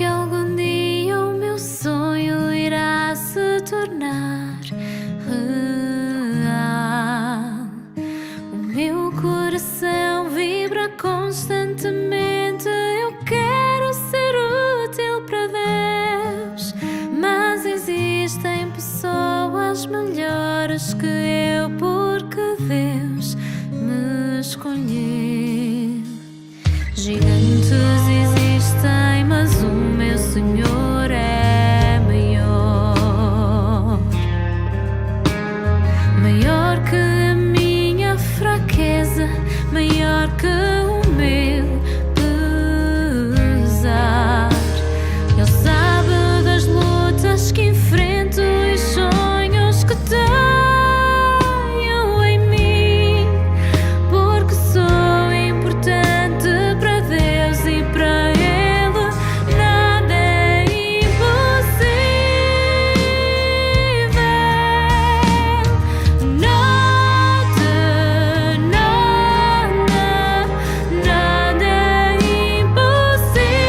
algum dia o meu sonho irá se tornar real. O meu coração vibra constantemente. Eu quero ser útil para Deus, mas existem pessoas melhores que eu, porque Deus me escolheu. Gigantes existem, mas o meu Senhor é maior. Maior que a minha fraqueza, maior que o meu pesar. Ele sabe das lutas que enfrento e sonhos que tenho em mim, porque sou importante para Deus e para Ele nada é impossível. Nada, nada, nada é impossível.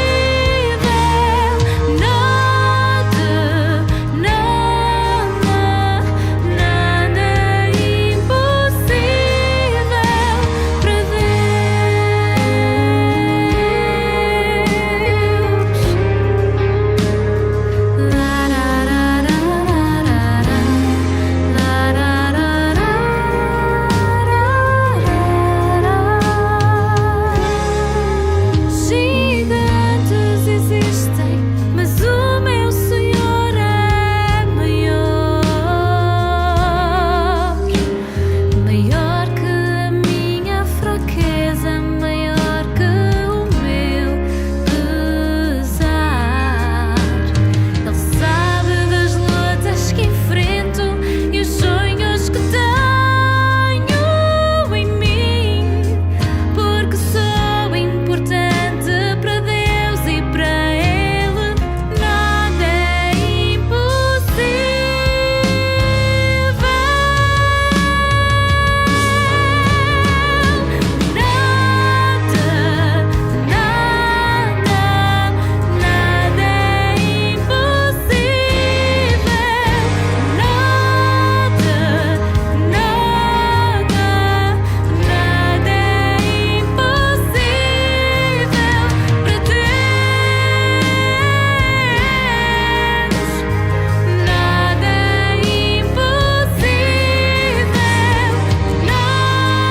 Nada, nada, nada é impossível para Deus. Gigantes existem, mas o meu Senhor é maior. Maior que a minha fraqueza, maior que o meu pesar. Ele sabe das lutas que enfrento e os sonhos que tenho em mim, porque sou importante para Deus e para Ele nada é impossível.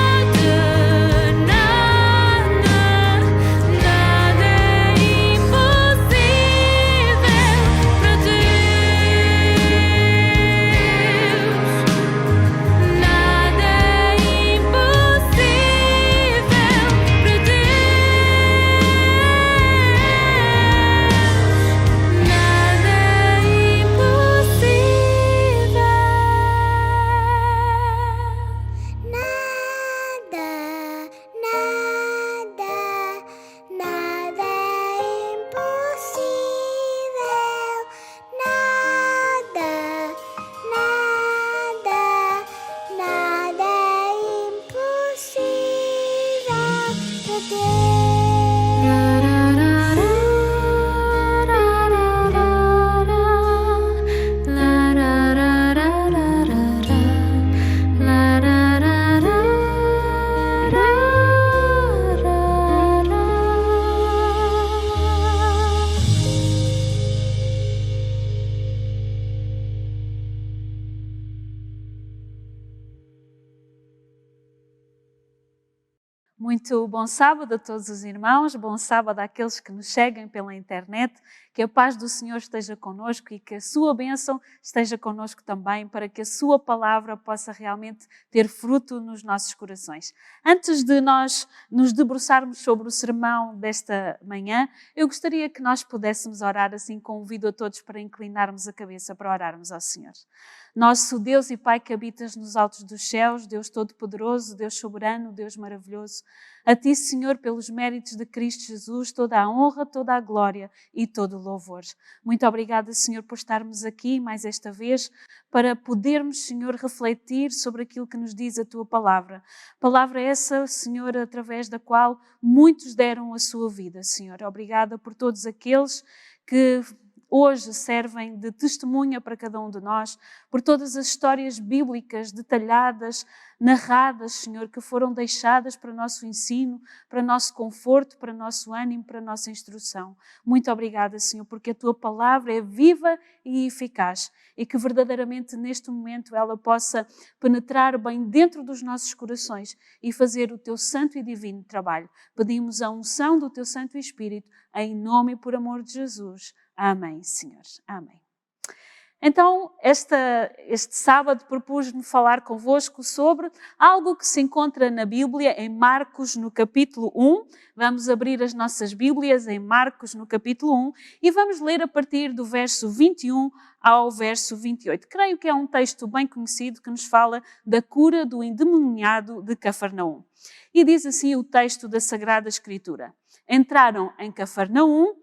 Nada, nada, nada é impossível. Nada, nada, nada é impossível para Deus. Nada é impossível. Nada, nada, nada é impossível para Deus. Nada é impossível para Deus. Nada Muito bom sábado a todos os irmãos, bom sábado àqueles que nos seguem pela internet, que a paz do Senhor esteja connosco e que a sua bênção esteja connosco também, para que a sua palavra possa realmente ter fruto nos nossos corações. Antes de nós nos debruçarmos sobre o sermão desta manhã, eu gostaria que nós pudéssemos orar, assim convido a todos para inclinarmos a cabeça para orarmos ao Senhor. Nosso Deus e Pai que habitas nos altos dos céus, Deus Todo-Poderoso, Deus Soberano, Deus Maravilhoso, a Ti, Senhor, pelos méritos de Cristo Jesus, toda a honra, toda a glória e todo o louvor. Muito obrigada, Senhor, por estarmos aqui mais esta vez, para podermos, Senhor, refletir sobre aquilo que nos diz a Tua palavra. Palavra essa, Senhor, através da qual muitos deram a sua vida, Senhor. Obrigada por todos aqueles que hoje servem de testemunha para cada um de nós, por todas as histórias bíblicas detalhadas, narradas, Senhor, que foram deixadas para nosso ensino, para nosso conforto, para nosso ânimo, para nossa instrução. Muito obrigada, Senhor, porque a Tua palavra é viva e eficaz e que verdadeiramente neste momento ela possa penetrar bem dentro dos nossos corações e fazer o Teu santo e divino trabalho. Pedimos a unção do Teu Santo Espírito, em nome e por amor de Jesus. Amém, Senhor. Amém. Então, este sábado propus-me falar convosco sobre algo que se encontra na Bíblia, em Marcos, no capítulo 1. Vamos abrir as nossas Bíblias em Marcos, no capítulo 1, e vamos ler a partir do verso 21 ao verso 28. Creio que é um texto bem conhecido que nos fala da cura do endemoniado de Cafarnaum. E diz assim o texto da Sagrada Escritura. Entraram em Cafarnaum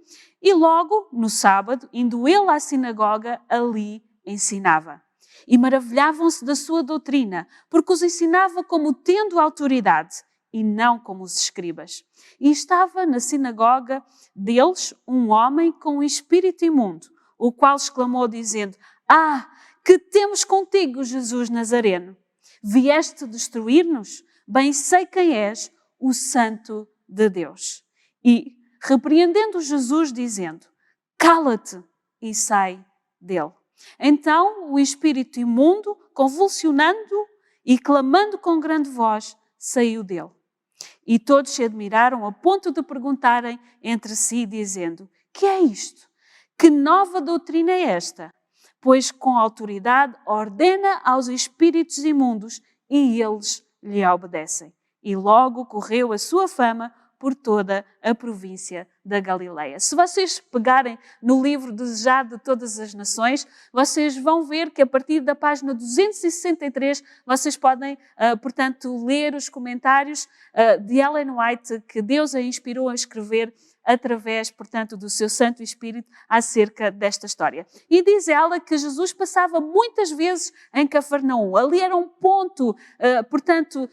e logo, no sábado, indo ele à sinagoga, ali ensinava. E maravilhavam-se da sua doutrina, porque os ensinava como tendo autoridade e não como os escribas. E estava na sinagoga deles um homem com um espírito imundo, o qual exclamou dizendo: Ah, que temos contigo, Jesus Nazareno? Vieste destruir-nos? Bem sei quem és, o Santo de Deus. E, repreendendo Jesus, dizendo: Cala-te e sai dele. Então o espírito imundo, convulsionando e clamando com grande voz, saiu dele. E todos se admiraram a ponto de perguntarem entre si, dizendo: Que é isto? Que nova doutrina é esta? Pois com autoridade ordena aos espíritos imundos e eles lhe obedecem. E logo correu a sua fama por toda a província da Galileia. Se vocês pegarem no livro Desejado de Todas as Nações, vocês vão ver que a partir da página 263, vocês podem, portanto, ler os comentários de Ellen White, que Deus a inspirou a escrever através, portanto, do seu Santo Espírito acerca desta história. E diz ela que Jesus passava muitas vezes em Cafarnaum. Ali era um ponto, portanto,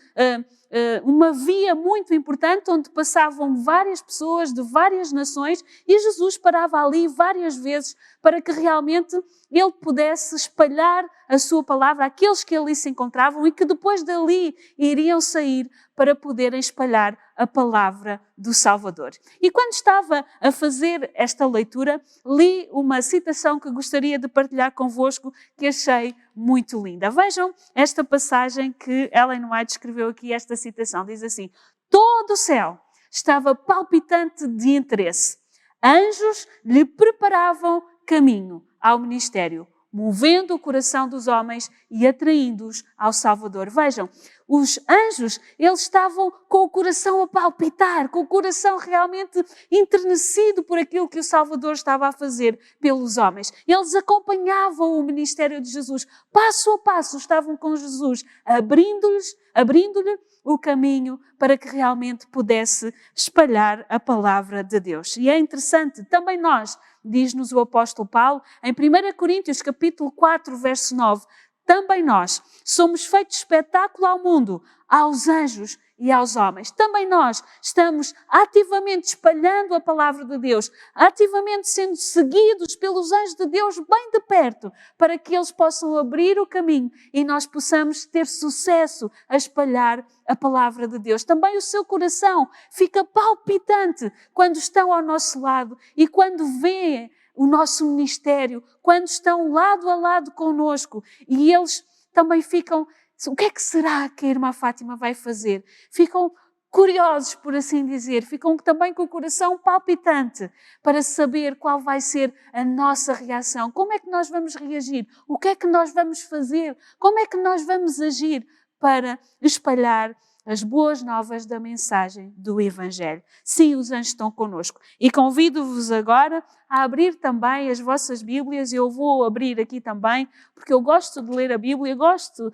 uma via muito importante onde passavam várias pessoas de várias nações e Jesus parava ali várias vezes para que realmente ele pudesse espalhar a sua palavra àqueles que ali se encontravam e que depois dali iriam sair para poderem espalhar a palavra do Salvador. E quando estava a fazer esta leitura, li uma citação que gostaria de partilhar convosco, que achei muito linda. Vejam esta passagem que Ellen White escreveu aqui, esta citação. Diz assim: todo o céu estava palpitante de interesse. Anjos lhe preparavam caminho ao ministério, movendo o coração dos homens e atraindo-os ao Salvador. Vejam, os anjos, eles estavam com o coração a palpitar, com o coração realmente enternecido por aquilo que o Salvador estava a fazer pelos homens. Eles acompanhavam o ministério de Jesus, passo a passo estavam com Jesus, abrindo-lhe o caminho para que realmente pudesse espalhar a palavra de Deus. E é interessante, também nós, diz-nos o apóstolo Paulo, em 1 Coríntios capítulo 4, verso 9, também nós somos feitos espetáculo ao mundo, aos anjos e aos homens. Também nós estamos ativamente espalhando a palavra de Deus, ativamente sendo seguidos pelos anjos de Deus bem de perto, para que eles possam abrir o caminho e nós possamos ter sucesso a espalhar a palavra de Deus. Também o seu coração fica palpitante quando estão ao nosso lado e quando veem o nosso ministério, quando estão lado a lado conosco e eles também ficam: o que é que será que a irmã Fátima vai fazer? Ficam curiosos, por assim dizer, ficam também com o coração palpitante para saber qual vai ser a nossa reação, como é que nós vamos reagir, o que é que nós vamos fazer, como é que nós vamos agir para espalhar as boas novas da mensagem do Evangelho. Sim, os anjos estão connosco. E convido-vos agora a abrir também as vossas Bíblias. Eu vou abrir aqui também, porque eu gosto de ler a Bíblia, gosto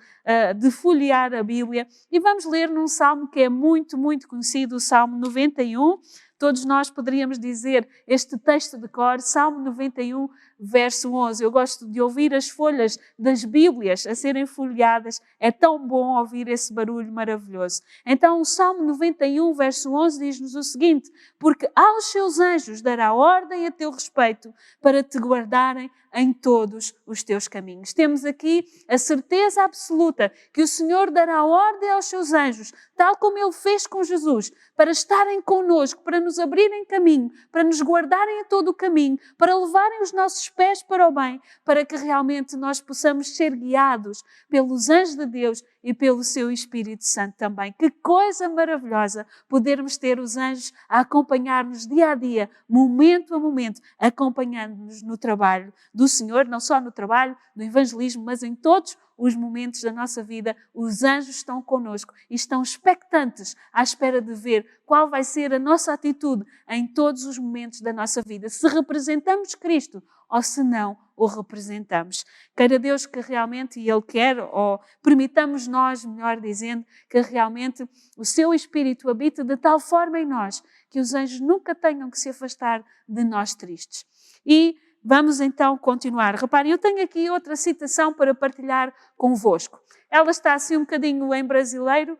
de folhear a Bíblia. E vamos ler num salmo que é muito, muito conhecido, o Salmo 91. Todos nós poderíamos dizer este texto de cor, Salmo 91, verso 11. Eu gosto de ouvir as folhas das Bíblias a serem folheadas. É tão bom ouvir esse barulho maravilhoso. Então o Salmo 91, verso 11 diz-nos o seguinte: porque aos seus anjos dará ordem a teu respeito para te guardarem em todos os teus caminhos. Temos aqui a certeza absoluta que o Senhor dará ordem aos seus anjos, tal como Ele fez com Jesus, para estarem connosco, para nos abrirem caminho, para nos guardarem a todo o caminho, para levarem os nossos pés para o bem, para que realmente nós possamos ser guiados pelos anjos de Deus e pelo seu Espírito Santo também. Que coisa maravilhosa podermos ter os anjos a acompanhar-nos dia a dia, momento a momento, acompanhando-nos no trabalho do Senhor, não só no trabalho, no evangelismo, mas em todos os momentos da nossa vida. Os anjos estão connosco e estão expectantes à espera de ver qual vai ser a nossa atitude em todos os momentos da nossa vida. Se representamos Cristo ou se não o representamos. Queira Deus que realmente, e Ele quer, ou permitamos nós, melhor dizendo, que realmente o seu Espírito habite de tal forma em nós que os anjos nunca tenham que se afastar de nós tristes. E vamos então continuar. Reparem, eu tenho aqui outra citação para partilhar convosco. Ela está assim um bocadinho em brasileiro,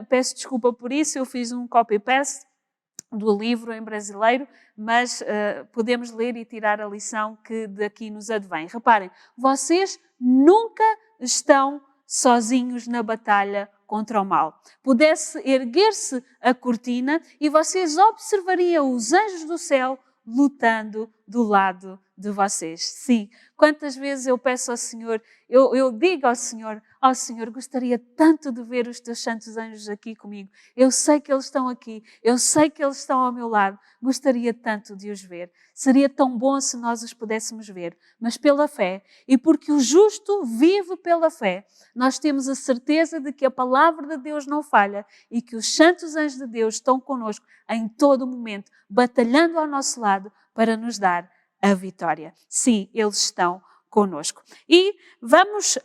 peço desculpa por isso, eu fiz um copy-paste do livro em brasileiro, mas podemos ler e tirar a lição que daqui nos advém. Reparem, vocês nunca estão sozinhos na batalha contra o mal. Pudesse erguer-se a cortina e vocês observariam os anjos do céu lutando do lado de vocês. Sim, quantas vezes eu peço ao Senhor, eu digo ao Senhor, gostaria tanto de ver os teus santos anjos aqui comigo. Eu sei que eles estão aqui, eu sei que eles estão ao meu lado, gostaria tanto de os ver. Seria tão bom se nós os pudéssemos ver, mas pela fé, e porque o justo vive pela fé, nós temos a certeza de que a palavra de Deus não falha e que os santos anjos de Deus estão connosco em todo momento, batalhando ao nosso lado para nos dar a vitória. Sim, eles estão connosco. E vamos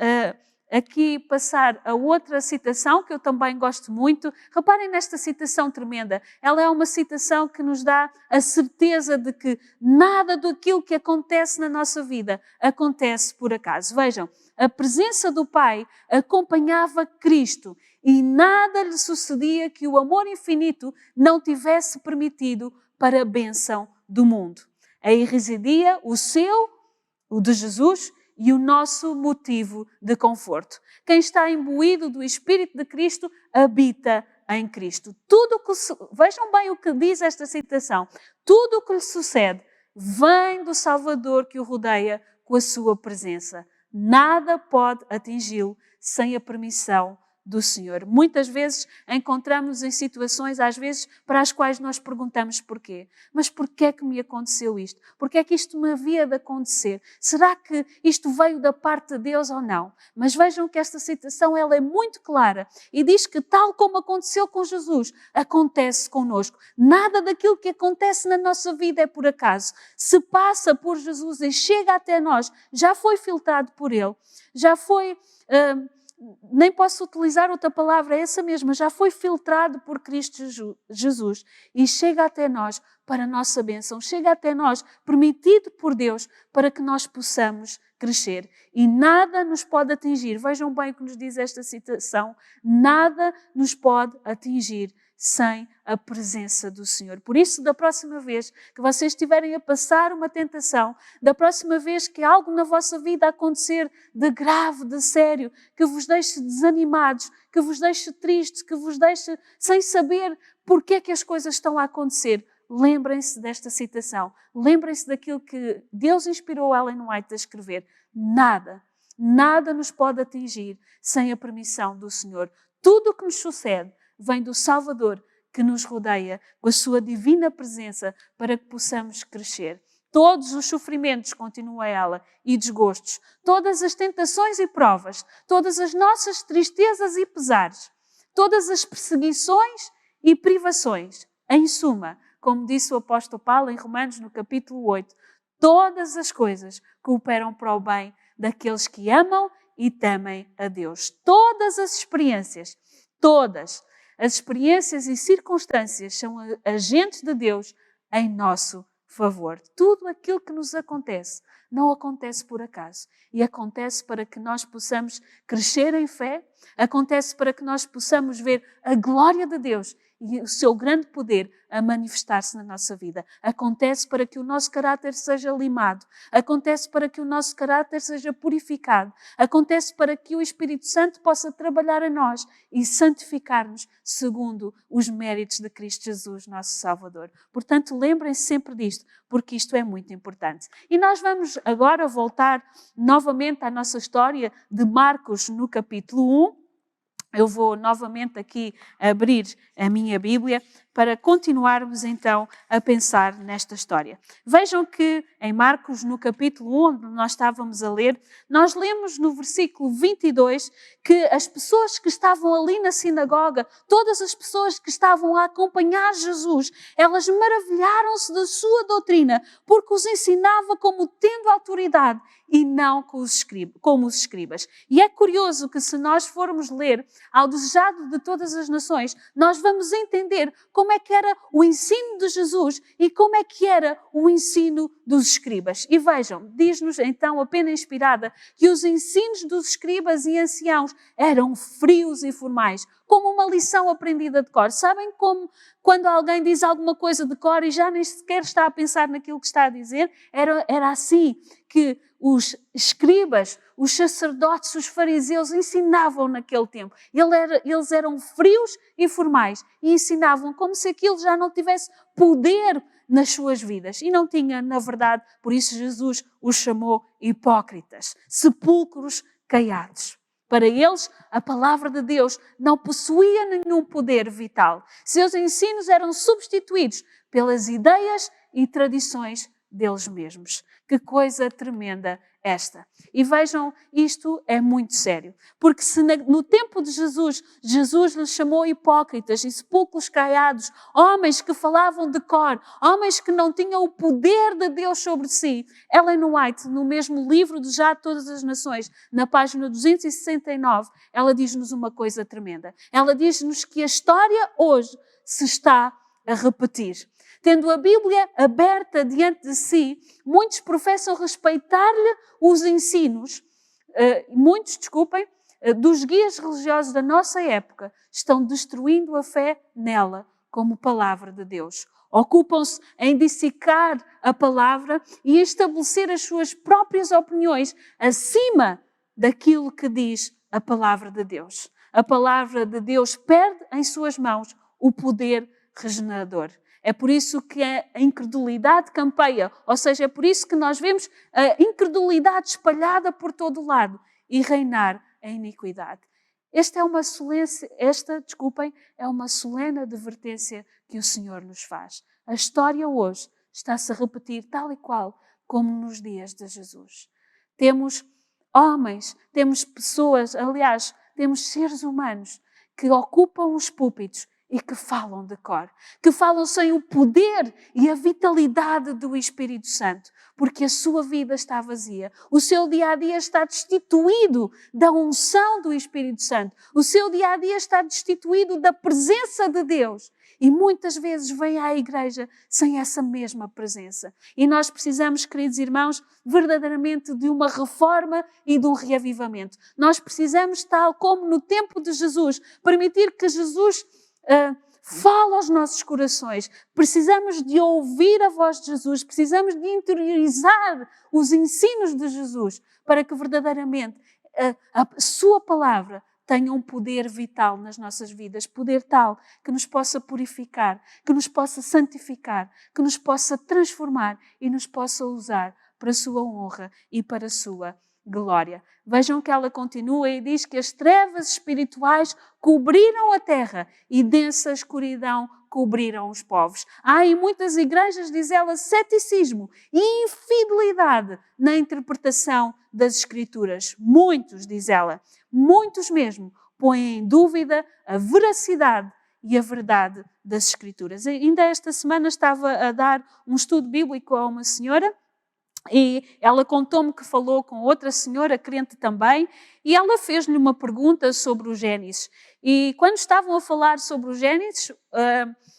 aqui passar a outra citação que eu também gosto muito. Reparem nesta citação tremenda. Ela é uma citação que nos dá a certeza de que nada daquilo que acontece na nossa vida acontece por acaso. Vejam, a presença do Pai acompanhava Cristo e nada lhe sucedia que o amor infinito não tivesse permitido para a bênção do mundo. Aí residia o seu, o de Jesus, e o nosso motivo de conforto. Quem está imbuído do Espírito de Cristo habita em Cristo. Vejam bem o que diz esta citação. Tudo o que lhe sucede vem do Salvador que o rodeia com a sua presença. Nada pode atingi-lo sem a permissão do Senhor. Muitas vezes encontramos em situações, às vezes, para as quais nós perguntamos porquê. Mas porquê é que me aconteceu isto? Porquê é que isto me havia de acontecer? Será que isto veio da parte de Deus ou não? Mas vejam que esta citação ela é muito clara e diz que tal como aconteceu com Jesus, acontece connosco. Nada daquilo que acontece na nossa vida é por acaso. Se passa por Jesus e chega até nós, já foi filtrado por Ele, já foi... nem posso utilizar outra palavra, é essa mesma, já foi filtrado por Cristo Jesus e chega até nós para a nossa bênção, chega até nós, permitido por Deus, para que nós possamos crescer. E nada nos pode atingir, vejam bem o que nos diz esta citação, nada nos pode atingir sem a presença do Senhor. Por isso, da próxima vez que vocês estiverem a passar uma tentação, da próxima vez que algo na vossa vida acontecer de grave, de sério, que vos deixe desanimados, que vos deixe tristes, que vos deixe sem saber porque é que as coisas estão a acontecer, lembrem-se desta citação. Lembrem-se daquilo que Deus inspirou Ellen White a escrever. Nada nos pode atingir sem a permissão do Senhor. Tudo o que nos sucede vem do Salvador que nos rodeia com a sua divina presença para que possamos crescer. Todos os sofrimentos, continua ela, e desgostos, todas as tentações e provas, todas as nossas tristezas e pesares, todas as perseguições e privações, em suma, como disse o apóstolo Paulo em Romanos no capítulo 8, todas as coisas cooperam para o bem daqueles que amam e temem a Deus. Todas as experiências, todas, As experiências e circunstâncias são agentes de Deus em nosso favor. Tudo aquilo que nos acontece não acontece por acaso. E acontece para que nós possamos crescer em fé, acontece para que nós possamos ver a glória de Deus e o seu grande poder a manifestar-se na nossa vida. Acontece para que o nosso caráter seja limado. Acontece para que o nosso caráter seja purificado. Acontece para que o Espírito Santo possa trabalhar em nós e santificar-nos segundo os méritos de Cristo Jesus, nosso Salvador. Portanto, lembrem-se sempre disto, porque isto é muito importante. E nós vamos agora voltar novamente à nossa história de Marcos no capítulo 1. Eu vou novamente aqui abrir a minha Bíblia para continuarmos então a pensar nesta história. Vejam que em Marcos, no capítulo 1, onde nós estávamos a ler, nós lemos no versículo 22 que as pessoas que estavam ali na sinagoga, todas as pessoas que estavam a acompanhar Jesus, elas maravilharam-se da sua doutrina, porque os ensinava como tendo autoridade e não como os escribas. E é curioso que se nós formos ler ao desejado de todas as nações, nós vamos entender como é que era o ensino de Jesus e como é que era o ensino dos escribas. E vejam, diz-nos então a pena inspirada que os ensinos dos escribas e anciãos eram frios e formais, como uma lição aprendida de cor. Sabem como quando alguém diz alguma coisa de cor e já nem sequer está a pensar naquilo que está a dizer? Era assim que os escribas, os sacerdotes, os fariseus ensinavam naquele tempo. Eles eram frios e formais e ensinavam como se aquilo já não tivesse poder nas suas vidas. E não tinha, na verdade, por isso Jesus os chamou hipócritas, sepulcros caiados. Para eles, a palavra de Deus não possuía nenhum poder vital. Seus ensinos eram substituídos pelas ideias e tradições deles mesmos. Que coisa tremenda esta. E vejam, isto é muito sério. Porque se no tempo de Jesus, Jesus lhes chamou hipócritas e sepulcros caiados, homens que falavam de cor, homens que não tinham o poder de Deus sobre si. Ellen White, no mesmo livro de Já Todas as Nações, na página 269, ela diz-nos uma coisa tremenda. Ela diz-nos que a história hoje se está a repetir. Tendo a Bíblia aberta diante de si, muitos professam respeitar-lhe os ensinos, dos guias religiosos da nossa época, estão destruindo a fé nela como palavra de Deus. Ocupam-se em dissecar a palavra e estabelecer as suas próprias opiniões acima daquilo que diz a palavra de Deus. A palavra de Deus perde em suas mãos o poder regenerador. É por isso que a incredulidade campeia, ou seja, é por isso que nós vemos a incredulidade espalhada por todo o lado e reinar a iniquidade. Esta é uma solene advertência que o Senhor nos faz. A história hoje está-se a repetir tal e qual como nos dias de Jesus. Temos homens, temos pessoas, aliás, temos seres humanos que ocupam os púlpitos e que falam de cor, que falam sem o poder e a vitalidade do Espírito Santo, porque a sua vida está vazia. O seu dia-a-dia está destituído da unção do Espírito Santo. O seu dia-a-dia está destituído da presença de Deus. E muitas vezes vem à igreja sem essa mesma presença. E nós precisamos, queridos irmãos, verdadeiramente de uma reforma e de um reavivamento. Nós precisamos, tal como no tempo de Jesus, permitir que Jesus fala aos nossos corações. Precisamos de ouvir a voz de Jesus, precisamos de interiorizar os ensinos de Jesus para que verdadeiramente a sua palavra tenha um poder vital nas nossas vidas, poder tal que nos possa purificar, que nos possa santificar, que nos possa transformar e nos possa usar para a sua honra e para a sua glória. Vejam que ela continua e diz que as trevas espirituais cobriram a terra e densa escuridão cobriram os povos. Há em muitas igrejas, diz ela, ceticismo e infidelidade na interpretação das Escrituras. Muitos, diz ela, muitos mesmo, põem em dúvida a veracidade e a verdade das Escrituras. Ainda esta semana estava a dar um estudo bíblico a uma senhora e ela contou-me que falou com outra senhora, crente também, e ela fez-lhe uma pergunta sobre o Gênesis. E quando estavam a falar sobre o Gênesis,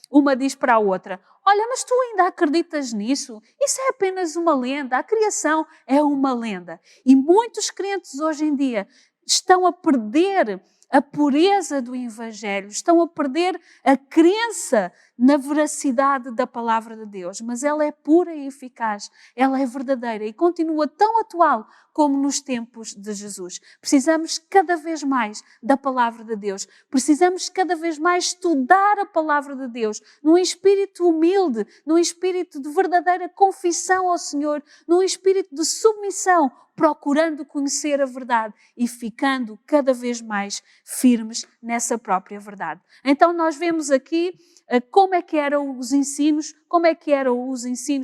uma diz para a outra: olha, mas tu ainda acreditas nisso? Isso é apenas uma lenda. A criação é uma lenda. E muitos crentes hoje em dia estão a perder a pureza do Evangelho, estão a perder a crença na veracidade da palavra de Deus. Mas ela é pura e eficaz, ela é verdadeira e continua tão atual como nos tempos de Jesus. Precisamos cada vez mais da palavra de Deus. Precisamos cada vez mais estudar a palavra de Deus num espírito humilde, num espírito de verdadeira confissão ao Senhor, num espírito de submissão, procurando conhecer a verdade e ficando cada vez mais firmes nessa própria verdade. Então nós vemos aqui como é que eram os ensinos,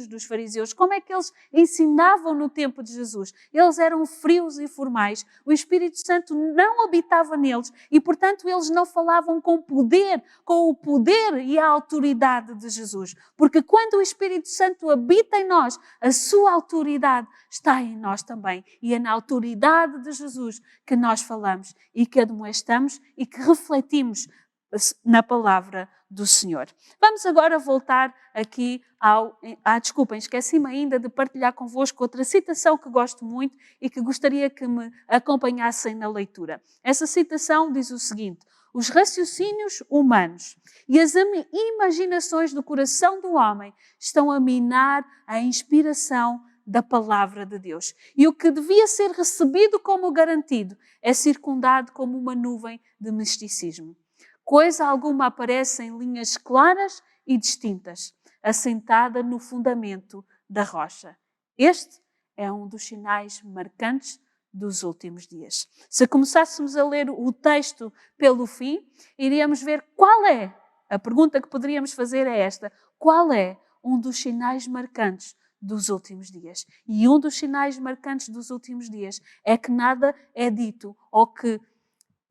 dos fariseus, como é que eles ensinavam no tempo de Jesus. Eles eram frios e formais, o Espírito Santo não habitava neles e, portanto, eles não falavam com o poder e a autoridade de Jesus. Porque quando o Espírito Santo habita em nós, a sua autoridade está em nós também. E é na autoridade de Jesus que nós falamos e que admoestamos e que refletimos na palavra do Senhor. Vamos agora voltar aqui desculpem, esqueci-me ainda de partilhar convosco outra citação que gosto muito e que gostaria que me acompanhassem na leitura. Essa citação diz o seguinte: os raciocínios humanos e as imaginações do coração do homem estão a minar a inspiração da palavra de Deus. E o que devia ser recebido como garantido é circundado como uma nuvem de misticismo. Coisa alguma aparece em linhas claras e distintas, assentada no fundamento da rocha. Este é um dos sinais marcantes dos últimos dias. Se começássemos a ler o texto pelo fim, iríamos ver qual é, a pergunta que poderíamos fazer é esta: qual é um dos sinais marcantes dos últimos dias? E um dos sinais marcantes dos últimos dias é que nada é dito, ou que,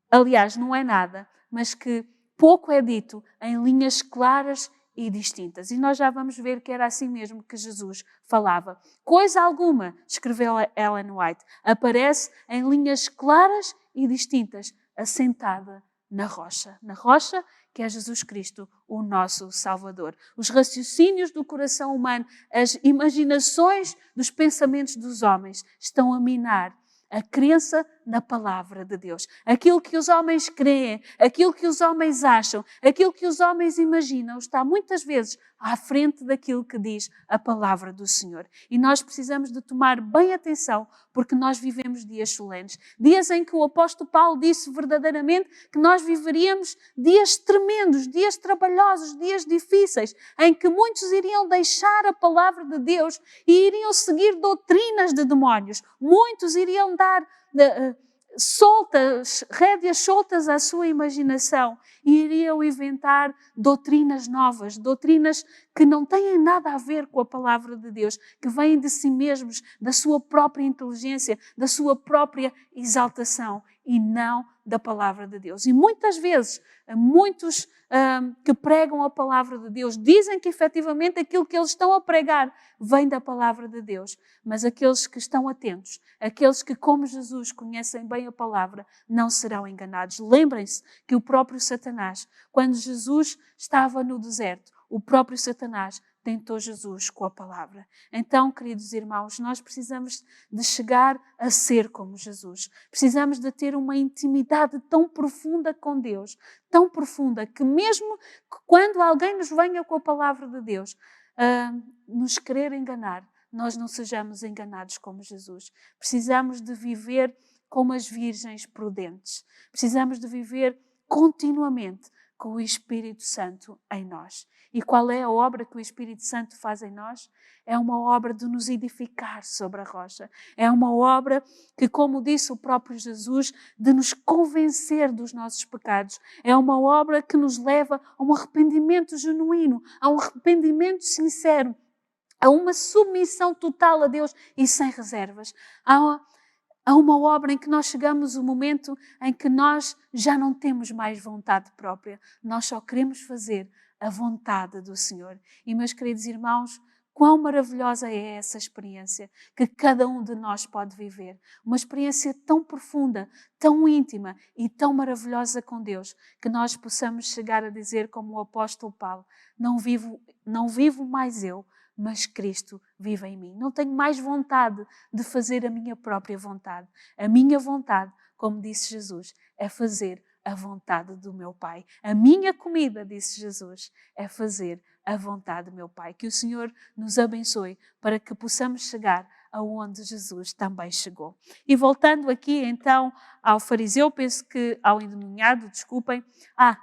aliás, não é nada, mas que pouco é dito em linhas claras e distintas. E nós já vamos ver que era assim mesmo que Jesus falava. Coisa alguma, escreveu Ellen White, aparece em linhas claras e distintas, assentada na rocha que é Jesus Cristo, o nosso Salvador. Os raciocínios do coração humano, as imaginações dos pensamentos dos homens estão a minar a crença na palavra de Deus. Aquilo que os homens creem, aquilo que os homens acham, aquilo que os homens imaginam, está muitas vezes à frente daquilo que diz a palavra do Senhor. E nós precisamos de tomar bem atenção, porque nós vivemos dias solenes. Dias em que o apóstolo Paulo disse verdadeiramente que nós viveríamos dias tremendos, dias trabalhosos, dias difíceis, em que muitos iriam deixar a palavra de Deus e iriam seguir doutrinas de demónios. Muitos iriam dar rédeas soltas à sua imaginação e iriam inventar doutrinas novas, doutrinas que não têm nada a ver com a palavra de Deus, que vêm de si mesmos, da sua própria inteligência, da sua própria exaltação e não da palavra de Deus. E muitas vezes, muitos que pregam a palavra de Deus dizem que efetivamente aquilo que eles estão a pregar vem da palavra de Deus, mas aqueles que estão atentos, aqueles que como Jesus conhecem bem a palavra, não serão enganados. Lembrem-se que o próprio Satanás, quando Jesus estava no deserto, o próprio Satanás tentou Jesus com a palavra. Então, queridos irmãos, nós precisamos de chegar a ser como Jesus. Precisamos de ter uma intimidade tão profunda com Deus, tão profunda, que mesmo quando alguém nos venha com a palavra de Deus, nos querer enganar, nós não sejamos enganados como Jesus. Precisamos de viver como as virgens prudentes. Precisamos de viver continuamente com o Espírito Santo em nós. E qual é a obra que o Espírito Santo faz em nós? É uma obra de nos edificar sobre a rocha. É uma obra que, como disse o próprio Jesus, de nos convencer dos nossos pecados. É uma obra que nos leva a um arrependimento genuíno, a um arrependimento sincero, a uma submissão total a Deus e sem reservas. Há uma obra em que nós chegamos ao momento em que nós já não temos mais vontade própria. Nós só queremos fazer a vontade do Senhor. E, meus queridos irmãos, Quão maravilhosa é essa experiência que cada um de nós pode viver. Uma experiência tão profunda, tão íntima e tão maravilhosa com Deus, que nós possamos chegar a dizer como o apóstolo Paulo: não vivo mais eu, mas Cristo vive em mim. Não tenho mais vontade de fazer a minha própria vontade. A minha vontade, como disse Jesus, é fazer a vontade do meu Pai. A minha comida, disse Jesus, é fazer a vontade do meu Pai. Que o Senhor nos abençoe para que possamos chegar aonde Jesus também chegou. E voltando aqui então ao fariseu, penso que ao endemoniado, desculpem,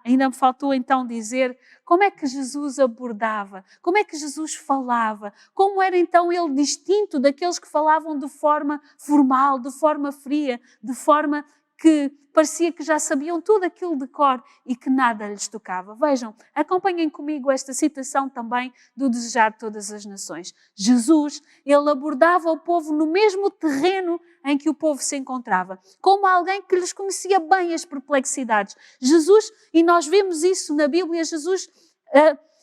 ainda me faltou então dizer como é que Jesus abordava, como é que Jesus falava, como era então ele distinto daqueles que falavam de forma formal, de forma fria, de forma que parecia que já sabiam tudo aquilo de cor e que nada lhes tocava. Vejam, acompanhem comigo esta citação também do Desejar de Todas as Nações. Jesus, ele abordava o povo no mesmo terreno em que o povo se encontrava, como alguém que lhes conhecia bem as perplexidades. Jesus, e nós vemos isso na Bíblia, Jesus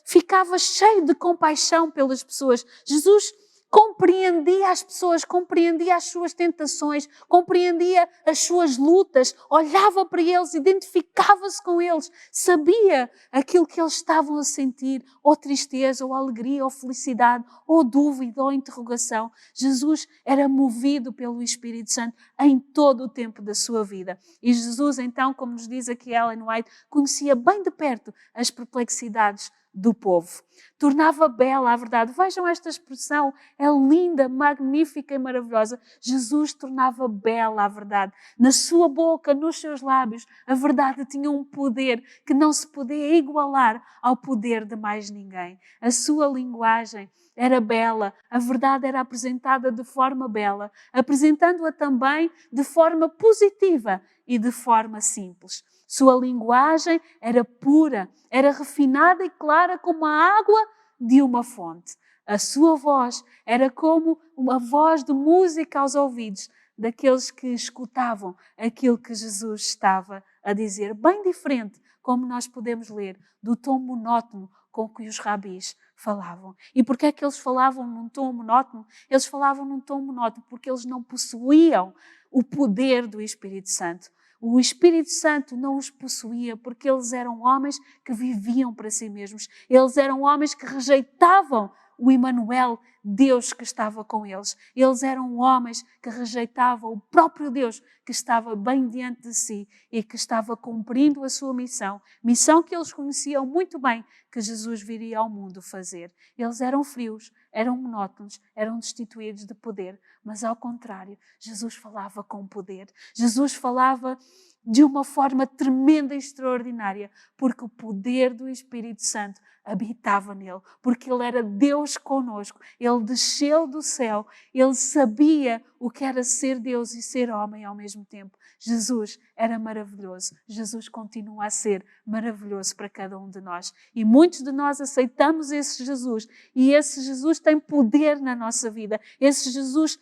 ficava cheio de compaixão pelas pessoas. Jesus compreendia as pessoas, compreendia as suas tentações, compreendia as suas lutas, olhava para eles, identificava-se com eles, sabia aquilo que eles estavam a sentir, ou tristeza, ou alegria, ou felicidade, ou dúvida, ou interrogação. Jesus era movido pelo Espírito Santo em todo o tempo da sua vida. E Jesus, então, como nos diz aqui Ellen White, conhecia bem de perto as perplexidades do povo. Tornava bela a verdade. Vejam esta expressão, é linda, magnífica e maravilhosa. Jesus tornava bela a verdade. Na sua boca, nos seus lábios, a verdade tinha um poder que não se podia igualar ao poder de mais ninguém. A sua linguagem era bela, a verdade era apresentada de forma bela, apresentando-a também de forma positiva e de forma simples. Sua linguagem era pura, era refinada e clara como a água de uma fonte. A sua voz era como uma voz de música aos ouvidos daqueles que escutavam aquilo que Jesus estava a dizer. Bem diferente, como nós podemos ler, do tom monótono com que os rabis falavam. E porquê é que eles falavam num tom monótono? Eles falavam num tom monótono porque eles não possuíam o poder do Espírito Santo. O Espírito Santo não os possuía porque eles eram homens que viviam para si mesmos. Eles eram homens que rejeitavam o Emmanuel, Deus que estava com eles. Eles eram homens que rejeitavam o próprio Deus que estava bem diante de si e que estava cumprindo a sua missão. Missão que eles conheciam muito bem que Jesus viria ao mundo fazer. Eles eram frios, eram monótonos, eram destituídos de poder. Mas ao contrário, Jesus falava com poder. Jesus falava de uma forma tremenda e extraordinária, porque o poder do Espírito Santo habitava nele, porque ele era Deus conosco, ele desceu do céu, ele sabia o que era ser Deus e ser homem ao mesmo tempo. Jesus era maravilhoso, Jesus continua a ser maravilhoso para cada um de nós. E muitos de nós aceitamos esse Jesus, e esse Jesus tem poder na nossa vida, esse Jesus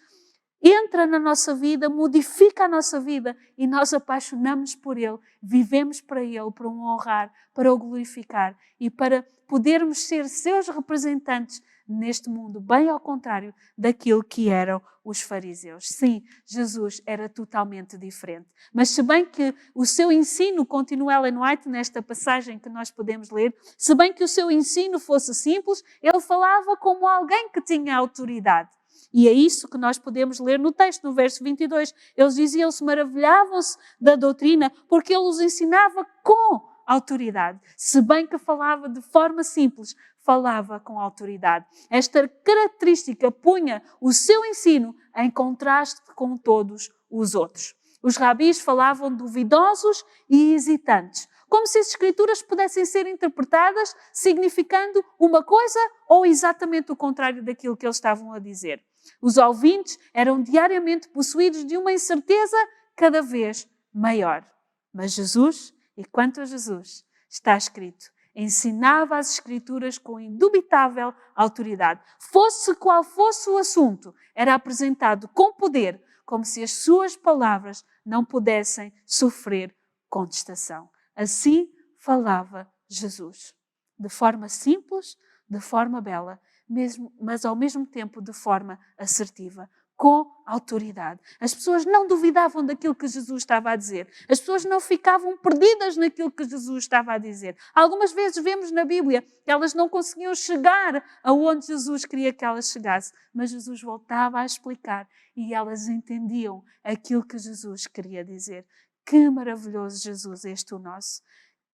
entra na nossa vida, modifica a nossa vida e nós apaixonamos por Ele, vivemos para Ele, para o honrar, para o glorificar e para podermos ser seus representantes neste mundo, bem ao contrário daquilo que eram os fariseus. Sim, Jesus era totalmente diferente. Mas se bem que o seu ensino, continua Ellen White nesta passagem que nós podemos ler, se bem que o seu ensino fosse simples, ele falava como alguém que tinha autoridade. E é isso que nós podemos ler no texto, no verso 22. Eles diziam, se maravilhavam-se da doutrina, porque ele os ensinava com autoridade. Se bem que falava de forma simples, falava com autoridade. Esta característica punha o seu ensino em contraste com todos os outros. Os rabis falavam duvidosos e hesitantes, como se as escrituras pudessem ser interpretadas significando uma coisa ou exatamente o contrário daquilo que eles estavam a dizer. Os ouvintes eram diariamente possuídos de uma incerteza cada vez maior. Mas Jesus, e quanto a Jesus, está escrito, ensinava as escrituras com indubitável autoridade. Fosse qual fosse o assunto, era apresentado com poder, como se as suas palavras não pudessem sofrer contestação. Assim falava Jesus, de forma simples, de forma bela, mas ao mesmo tempo de forma assertiva, com autoridade. As pessoas não duvidavam daquilo que Jesus estava a dizer. As pessoas não ficavam perdidas naquilo que Jesus estava a dizer. Algumas vezes vemos na Bíblia que elas não conseguiam chegar aonde Jesus queria que elas chegassem, mas Jesus voltava a explicar e elas entendiam aquilo que Jesus queria dizer. Que maravilhoso Jesus este o nosso.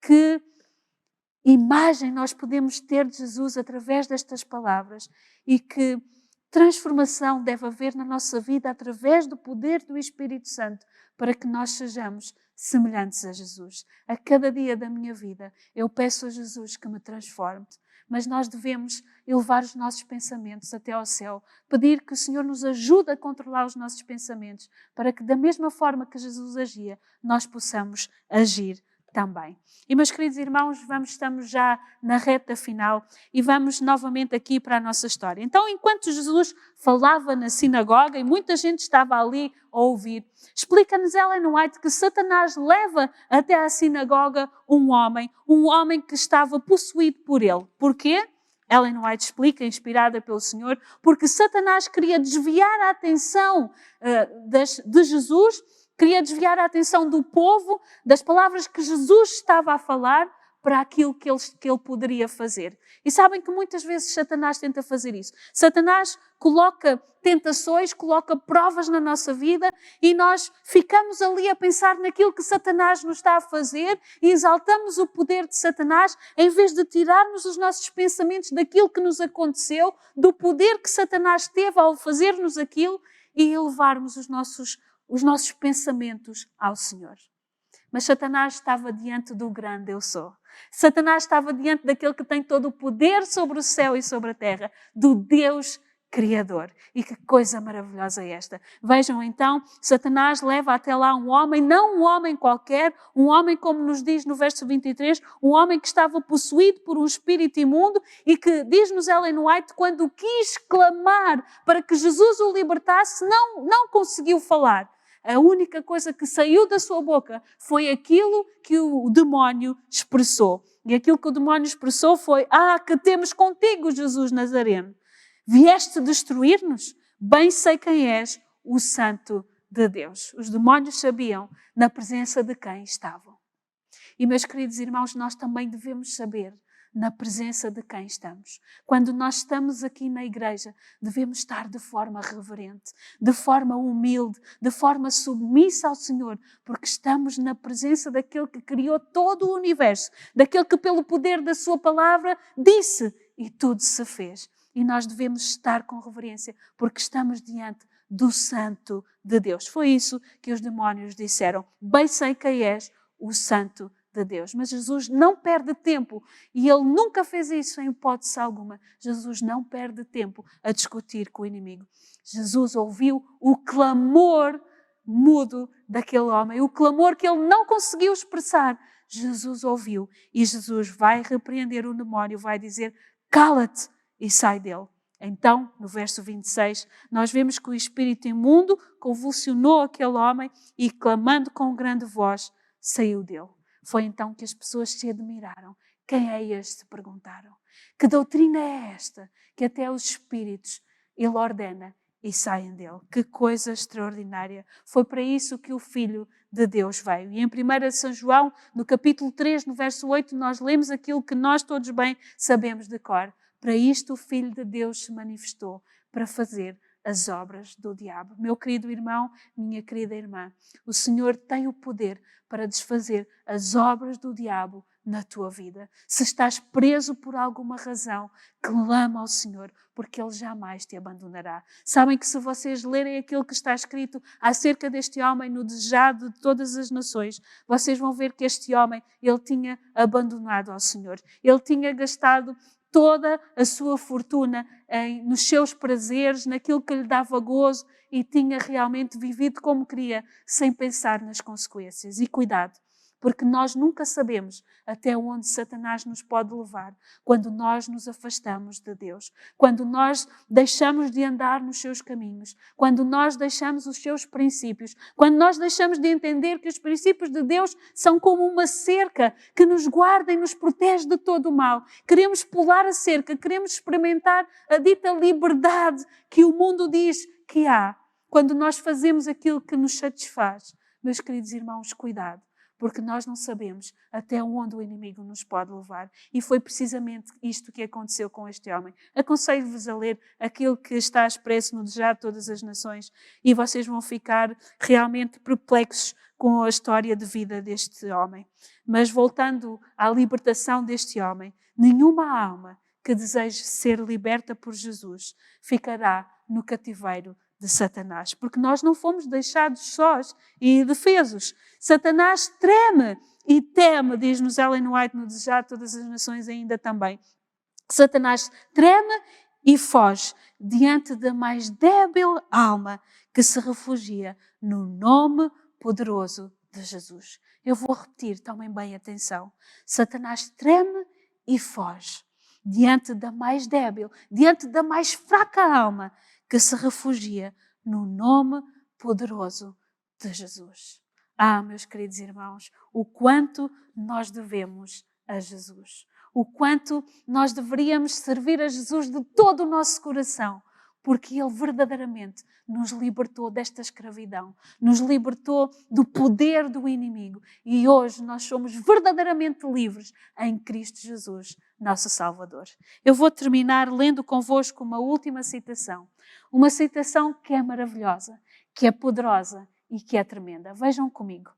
Que imagem nós podemos ter de Jesus através destas palavras e que transformação deve haver na nossa vida através do poder do Espírito Santo para que nós sejamos semelhantes a Jesus. A cada dia da minha vida eu peço a Jesus que me transforme, mas nós devemos elevar os nossos pensamentos até ao céu, pedir que o Senhor nos ajude a controlar os nossos pensamentos para que da mesma forma que Jesus agia, nós possamos agir também. E meus queridos irmãos, estamos já na reta final e vamos novamente aqui para a nossa história. Então, enquanto Jesus falava na sinagoga e muita gente estava ali a ouvir, explica-nos Ellen White que Satanás leva até à sinagoga um homem que estava possuído por ele. Porquê? Ellen White explica, inspirada pelo Senhor, porque Satanás queria desviar a atenção de Jesus, queria desviar a atenção do povo das palavras que Jesus estava a falar para aquilo que ele poderia fazer. E sabem que muitas vezes Satanás tenta fazer isso. Satanás coloca tentações, coloca provas na nossa vida e nós ficamos ali a pensar naquilo que Satanás nos está a fazer e exaltamos o poder de Satanás em vez de tirarmos os nossos pensamentos daquilo que nos aconteceu, do poder que Satanás teve ao fazer-nos aquilo e elevarmos os nossos pensamentos ao Senhor. Mas Satanás estava diante do grande eu sou. Satanás estava diante daquele que tem todo o poder sobre o céu e sobre a terra, do Deus Criador. E que coisa maravilhosa é esta. Vejam então, Satanás leva até lá um homem, não um homem qualquer, um homem como nos diz no verso 23, um homem que estava possuído por um espírito imundo e que, diz-nos Ellen White, quando quis clamar para que Jesus o libertasse, não conseguiu falar. A única coisa que saiu da sua boca foi aquilo que o demónio expressou. E aquilo que o demónio expressou foi: que temos contigo, Jesus Nazareno. Vieste destruir-nos? Bem sei quem és, o Santo de Deus. Os demónios sabiam na presença de quem estavam. E, meus queridos irmãos, nós também devemos saber na presença de quem estamos. Quando nós estamos aqui na igreja, devemos estar de forma reverente, de forma humilde, de forma submissa ao Senhor, porque estamos na presença daquele que criou todo o universo, daquele que pelo poder da sua palavra disse e tudo se fez. E nós devemos estar com reverência, porque estamos diante do Santo de Deus. Foi isso que os demónios disseram: bem sei quem és, o Santo de Deus. Mas Jesus não perde tempo, e ele nunca fez isso em hipótese alguma. Jesus não perde tempo a discutir com o inimigo. Jesus ouviu o clamor mudo daquele homem, o clamor que ele não conseguiu expressar. Jesus ouviu e Jesus vai repreender o demónio, vai dizer: cala-te e sai dele. Então, no verso 26, nós vemos que o espírito imundo convulsionou aquele homem e, clamando com grande voz, saiu dele. Foi então que as pessoas se admiraram. Quem é este? Perguntaram. Que doutrina é esta? Que até os espíritos ele ordena e saem dele. Que coisa extraordinária. Foi para isso que o Filho de Deus veio. E em 1 São João, no capítulo 3, no verso 8, nós lemos aquilo que nós todos bem sabemos de cor. Para isto o Filho de Deus se manifestou, para fazer as obras do diabo. Meu querido irmão, minha querida irmã, o Senhor tem o poder para desfazer as obras do diabo na tua vida. Se estás preso por alguma razão, clama ao Senhor, porque Ele jamais te abandonará. Sabem que se vocês lerem aquilo que está escrito acerca deste homem no desejado de todas as nações, vocês vão ver que este homem, ele tinha abandonado ao Senhor. Ele tinha gastado toda a sua fortuna nos seus prazeres, naquilo que lhe dava gozo, e tinha realmente vivido como queria, sem pensar nas consequências. E cuidado, porque nós nunca sabemos até onde Satanás nos pode levar quando nós nos afastamos de Deus, quando nós deixamos de andar nos seus caminhos, quando nós deixamos os seus princípios, quando nós deixamos de entender que os princípios de Deus são como uma cerca que nos guarda e nos protege de todo o mal. Queremos pular a cerca, queremos experimentar a dita liberdade que o mundo diz que há quando nós fazemos aquilo que nos satisfaz. Meus queridos irmãos, cuidado, porque nós não sabemos até onde o inimigo nos pode levar. E foi precisamente isto que aconteceu com este homem. Aconselho-vos a ler aquilo que está expresso no Desejar de Todas as Nações e vocês vão ficar realmente perplexos com a história de vida deste homem. Mas voltando à libertação deste homem, nenhuma alma que deseje ser liberta por Jesus ficará no cativeiro de Satanás, porque nós não fomos deixados sós e indefesos. Satanás treme e teme, diz-nos Ellen White no Desejar de Todas as Nações ainda também. Satanás treme e foge diante da mais débil alma que se refugia no nome poderoso de Jesus. Eu vou repetir, tomem bem atenção. Satanás treme e foge diante da mais débil, diante da mais fraca alma que se refugia no nome poderoso de Jesus. Meus queridos irmãos, o quanto nós devemos a Jesus. O quanto nós deveríamos servir a Jesus de todo o nosso coração, porque Ele verdadeiramente nos libertou desta escravidão, nos libertou do poder do inimigo e hoje nós somos verdadeiramente livres em Cristo Jesus, nosso Salvador. Eu vou terminar lendo convosco uma última citação. Uma citação que é maravilhosa, que é poderosa e que é tremenda. Vejam comigo.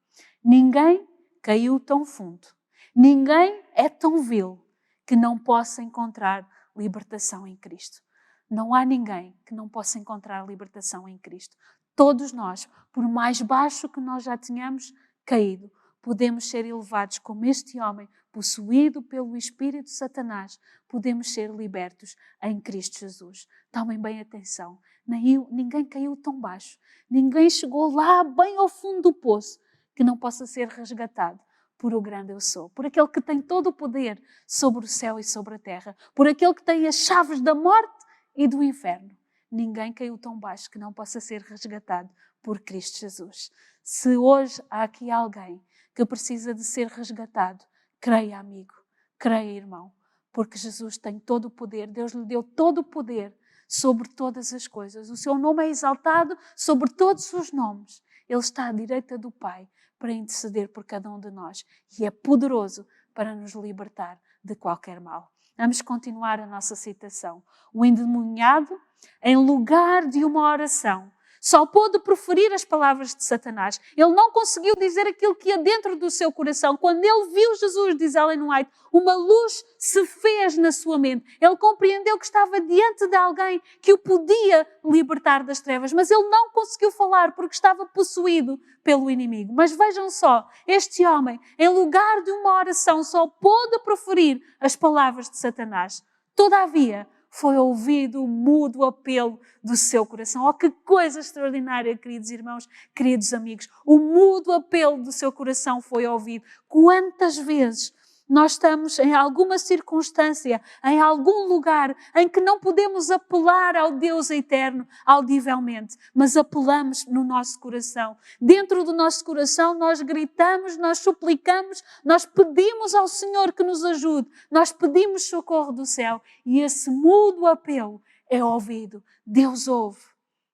Ninguém caiu tão fundo, ninguém é tão vil que não possa encontrar libertação em Cristo. Não há ninguém que não possa encontrar libertação em Cristo. Todos nós, por mais baixo que nós já tenhamos caído, podemos ser elevados como este homem, possuído pelo Espírito de Satanás, podemos ser libertos em Cristo Jesus. Tomem bem atenção. Ninguém caiu tão baixo. Ninguém chegou lá bem ao fundo do poço que não possa ser resgatado por o grande eu sou, por aquele que tem todo o poder sobre o céu e sobre a terra, por aquele que tem as chaves da morte e do inferno. Ninguém caiu tão baixo que não possa ser resgatado por Cristo Jesus. Se hoje há aqui alguém que precisa de ser resgatado, creia, amigo, creia, irmão, porque Jesus tem todo o poder, Deus lhe deu todo o poder sobre todas as coisas. O seu nome é exaltado sobre todos os nomes. Ele está à direita do Pai para interceder por cada um de nós e é poderoso para nos libertar de qualquer mal. Vamos continuar a nossa citação. O endemoniado, em lugar de uma oração, só pôde proferir as palavras de Satanás. Ele não conseguiu dizer aquilo que ia dentro do seu coração. Quando ele viu Jesus, diz Ellen White, uma luz se fez na sua mente. Ele compreendeu que estava diante de alguém que o podia libertar das trevas, mas ele não conseguiu falar porque estava possuído pelo inimigo. Mas vejam só, este homem, em lugar de uma oração, só pôde proferir as palavras de Satanás. Todavia, foi ouvido o mudo apelo do seu coração. Oh, que coisa extraordinária, queridos irmãos, queridos amigos. O mudo apelo do seu coração foi ouvido. Quantas vezes nós estamos em alguma circunstância, em algum lugar em que não podemos apelar ao Deus eterno audivelmente, mas apelamos no nosso coração. Dentro do nosso coração nós gritamos, nós suplicamos, nós pedimos ao Senhor que nos ajude, nós pedimos socorro do céu e esse mudo apelo é ouvido. Deus ouve,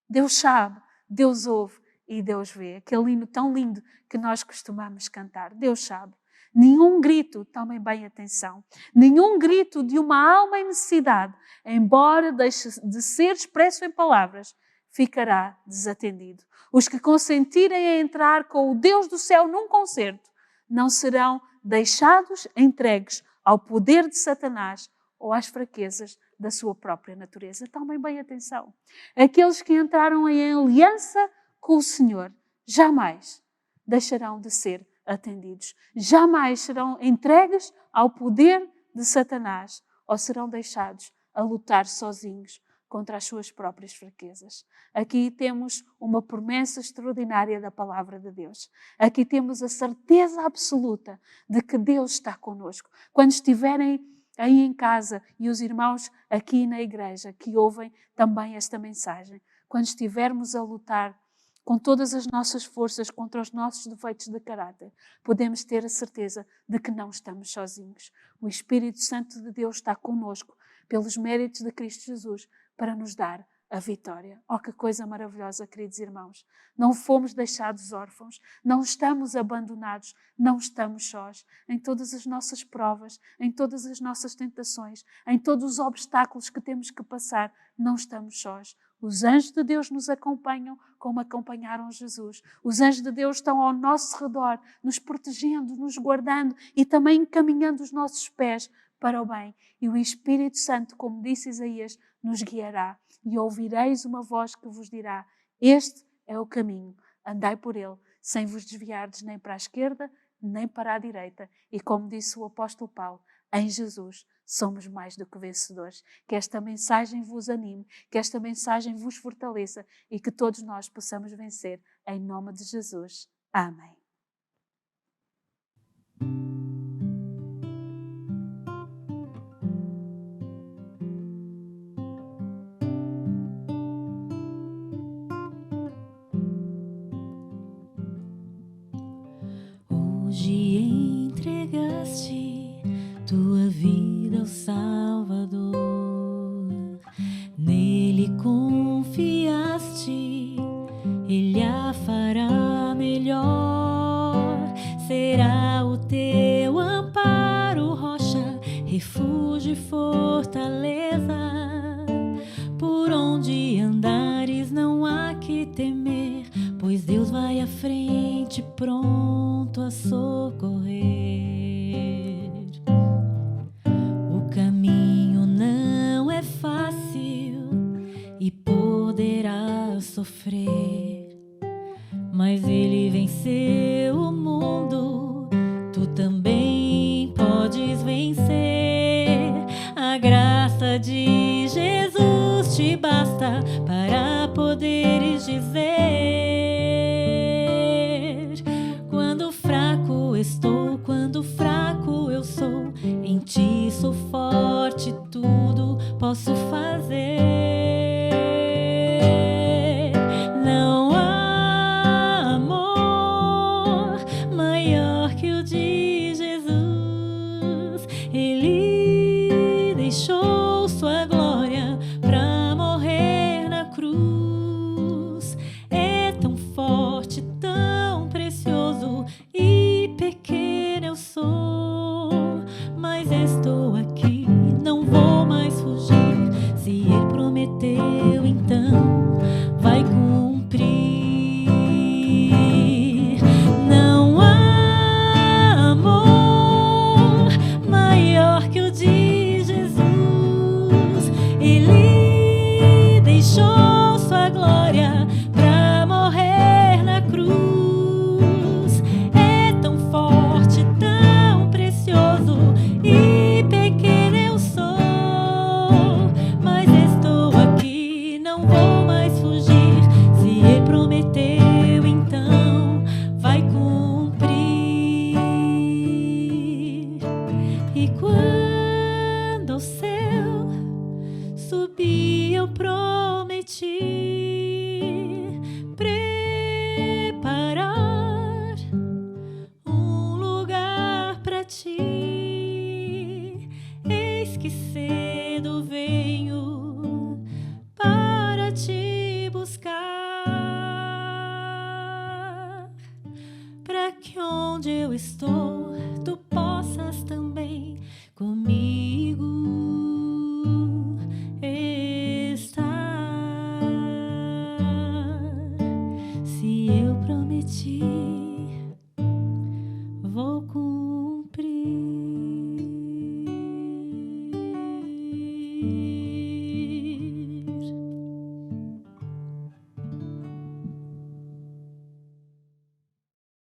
Deus sabe, Deus ouve e Deus vê. Aquele hino tão lindo que nós costumamos cantar. Deus sabe. Nenhum grito, tomem bem atenção, nenhum grito de uma alma em necessidade, embora deixe de ser expresso em palavras, ficará desatendido. Os que consentirem a entrar com o Deus do céu num concerto não serão deixados entregues ao poder de Satanás ou às fraquezas da sua própria natureza. Tomem bem atenção. Aqueles que entraram em aliança com o Senhor jamais deixarão de ser atendidos. Jamais serão entregues ao poder de Satanás ou serão deixados a lutar sozinhos contra as suas próprias fraquezas. Aqui temos uma promessa extraordinária da palavra de Deus. Aqui temos a certeza absoluta de que Deus está conosco. Quando estiverem aí em casa e os irmãos aqui na igreja que ouvem também esta mensagem, quando estivermos a lutar com todas as nossas forças contra os nossos defeitos de caráter, podemos ter a certeza de que não estamos sozinhos. O Espírito Santo de Deus está conosco pelos méritos de Cristo Jesus para nos dar a vitória. Oh, que coisa maravilhosa, queridos irmãos. Não fomos deixados órfãos, não estamos abandonados, não estamos sós. Em todas as nossas provas, em todas as nossas tentações, em todos os obstáculos que temos que passar, não estamos sós. Os anjos de Deus nos acompanham como acompanharam Jesus. Os anjos de Deus estão ao nosso redor, nos protegendo, nos guardando e também encaminhando os nossos pés para o bem. E o Espírito Santo, como disse Isaías, nos guiará. E ouvireis uma voz que vos dirá: este é o caminho, andai por ele, sem vos desviardes nem para a esquerda, nem para a direita. E como disse o apóstolo Paulo, em Jesus somos mais do que vencedores. Que esta mensagem vos anime, que esta mensagem vos fortaleça e que todos nós possamos vencer em nome de Jesus. Amém. Hoje entregaste tua vida ao Salvador, nele confiaste, ele a fará melhor. Será o teu amparo, rocha, refúgio e fortaleza. Por onde andares não há que temer, pois Deus vai à frente, pronto a socorrer. O caminho não é fácil e poderá sofrer, mas Ele venceu o mundo, tu também podes vencer. A graça de Jesus te basta para poderes dizer: quando fraco estou, quando fraco eu sou, em ti sou forte, tudo posso fazer. Não há amor maior que o de Jesus. Ele deixou sua glória pra morrer na cruz. É tão forte, tão precioso, e pequeno eu sou, mas estou aqui, não vou mais fugir. Se Ele prometeu, então vai cumprir. Não há amor maior que o de Jesus. Ele deixou sua glória pra morrer na cruz. É tão forte, tão precioso, e pequeno eu sou, mas estou aqui, não vou mais fugir. Se Ele prometeu, então vai cumprir. E quando ao céu subir, eu prometi preparar um lugar pra ti. Eis que cedo venho para te buscar, para que onde eu estou, tu possas também comigo estar. Se eu prometi, vou cumprir.